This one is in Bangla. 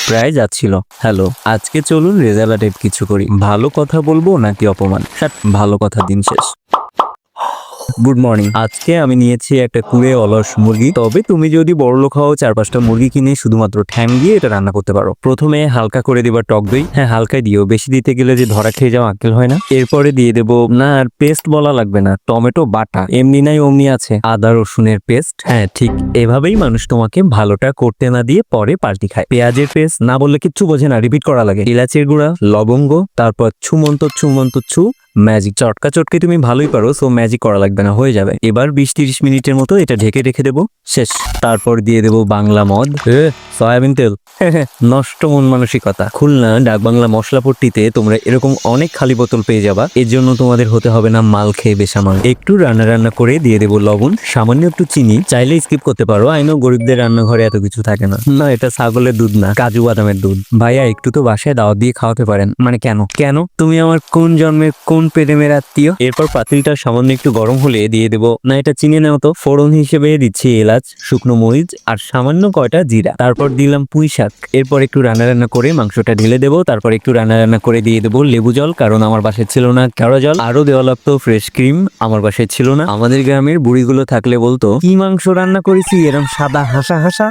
প্রায় যাচ্ছিল। হ্যালো, আজকে চলুন রেজাল্টেড কিছু করি। ভালো কথা বলবো নাকি অপমান? ভালো কথা, দিন শেষ। Good morning. আজকে আমি নিয়েছি একটা কুড়ে অলস মুরগি। তবে তুমি যদি বড়লোক হও 4-5টা মুরগি কিনে শুধুমাত্র ঠ্যাং দিয়ে এটা রান্না করতে পারো। প্রথমে হালকা করে দিবা টক দই। হ্যাঁ, হালকাই দিও, বেশি দিতে গেলে যে ধরা খেয়ে যাওয়া আক্কেল হয় না। এরপরে দিয়ে দেবো, না আর পেস্ট বলা লাগবে না, টমেটো বাটা। এমনি নাই অমনি আছে, আদা রসুনের পেস্ট। হ্যাঁ, ঠিক এভাবেই মানুষ তোমাকে ভালোটা করতে না দিয়ে পরে পাল্টি খায়। পেঁয়াজের পেস্ট না বললে কিচ্ছু বোঝে না, রিপিট করা লাগে। ইলাচের গুঁড়া, লবঙ্গ, তারপর ছু ম্যাজিক। চটকা চটকে তুমি ভালোই পারো, সো ম্যাজিক করা লাগবে না, হয়ে যাবে। এবার 20-30 মিনিটের মতো এটা ঢেকে রেখে দেবো, শেষ। তারপর দিয়ে দেবো বাংলা মদ, সয়াবিন তেল। নষ্ট মন মানসিকতা। খুলনা ডাকবাংলা মশলাপট্টিতে তোমরা এরকম অনেক খালি বোতল পেয়ে যাবা। এর জন্য তোমাদের হতে হবে না মাল খেয়ে বেসামাল। একটু রান্না করে দিয়ে দেবো লবণ, সামান্য একটু চিনি, চাইলে স্কিপ করতে পারো। আইনো গরিবদের রান্নাঘরে এত কিছু থাকে না। না, এটা ছাগলের দুধ না, কাজু বাদামের দুধ। ভাইয়া একটু তো বাসায় দাওয়াত দিয়ে খাওয়াতে পারেন। মানে কেন তুমি আমার কোন জন্মের কোন প্রেমের আত্মীয়? এরপর পাতিলটা সামান্য একটু গরম হলে দিয়ে দেবো, না এটা চিনে নাও তো, ফোড়ন হিসেবে দিচ্ছি এলাচ, শুকনো মরিচ আর সামান্য কয়টা জিরা। তারপর দিলাম পুঁই শাক। এরপর একটু রান্না করে মাংসটা ঢেলে দেবো। তারপর একটু রান্না করে দিয়ে দেবো লেবু জল, কারণ আমার বাসায় ছিল না কেওড়া জল। আরো দেওয়া লাগতো ফ্রেশ ক্রিম, আমার বাসায় ছিল না। আমাদের গ্রামের বুড়িগুলো থাকলে বলতো, কি মাংস রান্না করেছি এরম সাদা হাসা হাসা।